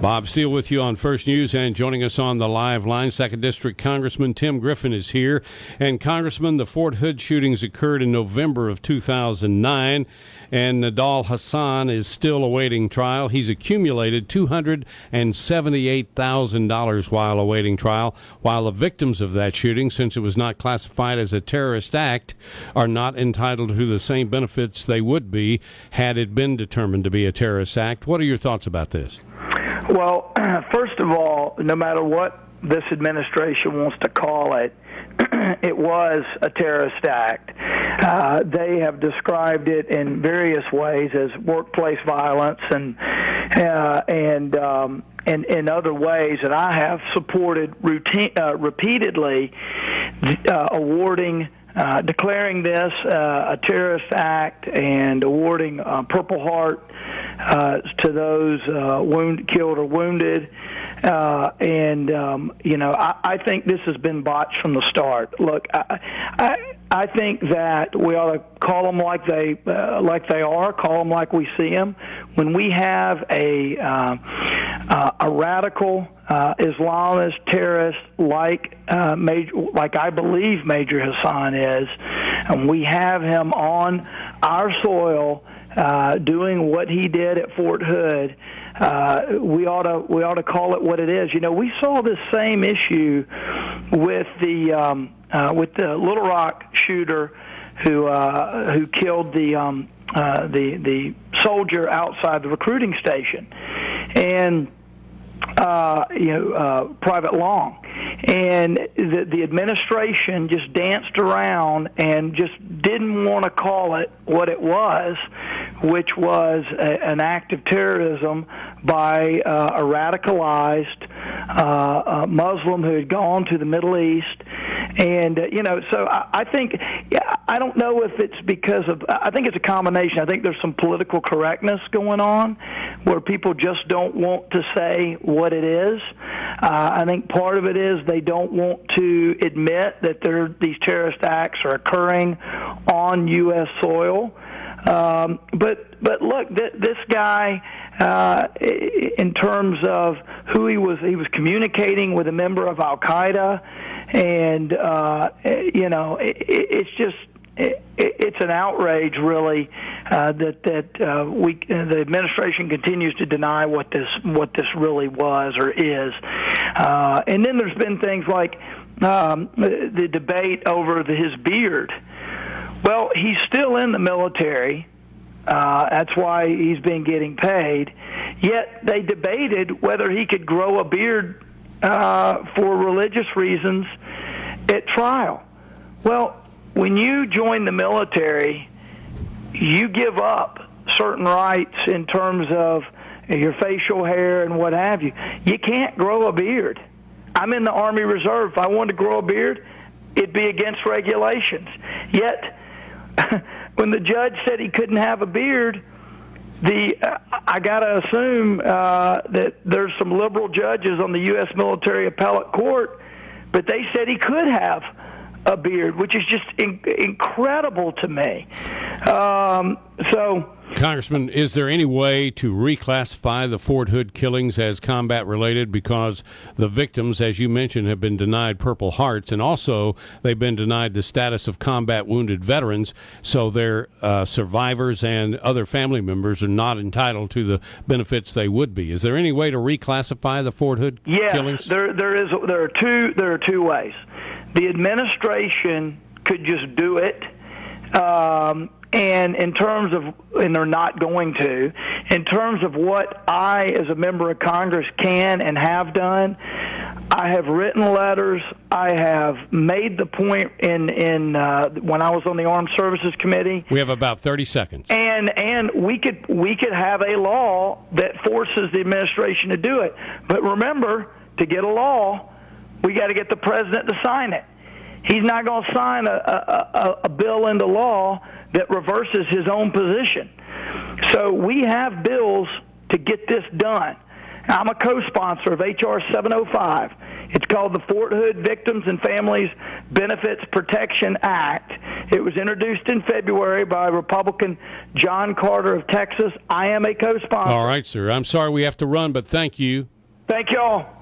Bob Steele with you on First News, and joining us on the live line, 2nd District Congressman Tim Griffin is here. And Congressman, the Fort Hood shootings occurred in November of 2009, and Nadal Hassan is still awaiting trial. He's accumulated $278,000 while awaiting trial, while the victims of that shooting, since it was not classified as a terrorist act, are not entitled to the same benefits they would be had it been determined to be a terrorist act. What are your thoughts about this? Well, first of all, no matter what this administration wants to call it, it was a terrorist act. They have described it in various ways as workplace violence and in other ways, and I have supported repeatedly declaring this a terrorist act and awarding Purple Heart to those killed or wounded. I think this has been botched from the start. Look, I think that we ought to call them like they are, call them like we see them. When we have a radical Islamist terrorist like I believe Major Hassan is, and we have him on our soil doing what he did at Fort Hood, we ought to call it what it is. You know, we saw this same issue with the Little Rock shooter who killed the soldier outside the recruiting station, and Private Long. And the administration just danced around and just didn't want to call it what it was, which was an act of terrorism by a radicalized Muslim who had gone to the Middle East. And, so I think, I don't know if it's because of, I think it's a combination. I think there's some political correctness going on where people just don't want to say what it is. I think part of it is they don't want to admit that these terrorist acts are occurring on U.S. soil. But look, this guy, in terms of who he was communicating with a member of Al Qaeda, and it's an outrage, really, that the administration continues to deny what this really was or is. And then there's been things like the debate over his beard. Well, he's still in the military. That's why he's been getting paid. Yet they debated whether he could grow a beard for religious reasons at trial. Well, when you join the military, you give up certain rights in terms of your facial hair and what have you. You can't grow a beard. I'm in the Army Reserve. If I wanted to grow a beard, it'd be against regulations. Yet, when the judge said he couldn't have a beard, I got to assume that there's some liberal judges on the U.S. Military Appellate Court, but they said he could have a beard, which is just incredible to me. Congressman, is there any way to reclassify the Fort Hood killings as combat-related? Because the victims, as you mentioned, have been denied Purple Hearts, and also they've been denied the status of combat-wounded veterans, so their survivors and other family members are not entitled to the benefits they would be. Is there any way to reclassify the Fort Hood killings? Yes, there are two ways. The administration could just do it. And in terms of, and they're not going to, in terms of what I, as a member of Congress, can and have done, I have written letters. I have made the point in when I was on the Armed Services Committee. We have about 30 seconds. And we could have a law that forces the administration to do it. But remember, to get a law, we got to get the president to sign it. He's not going to sign a bill into law that reverses his own position. So we have bills to get this done. I'm a co-sponsor of H.R. 705. It's called the Fort Hood Victims and Families Benefits Protection Act. It was introduced in February by Republican John Carter of Texas. I am a co-sponsor. All right, sir. I'm sorry we have to run, but thank you. Thank you all.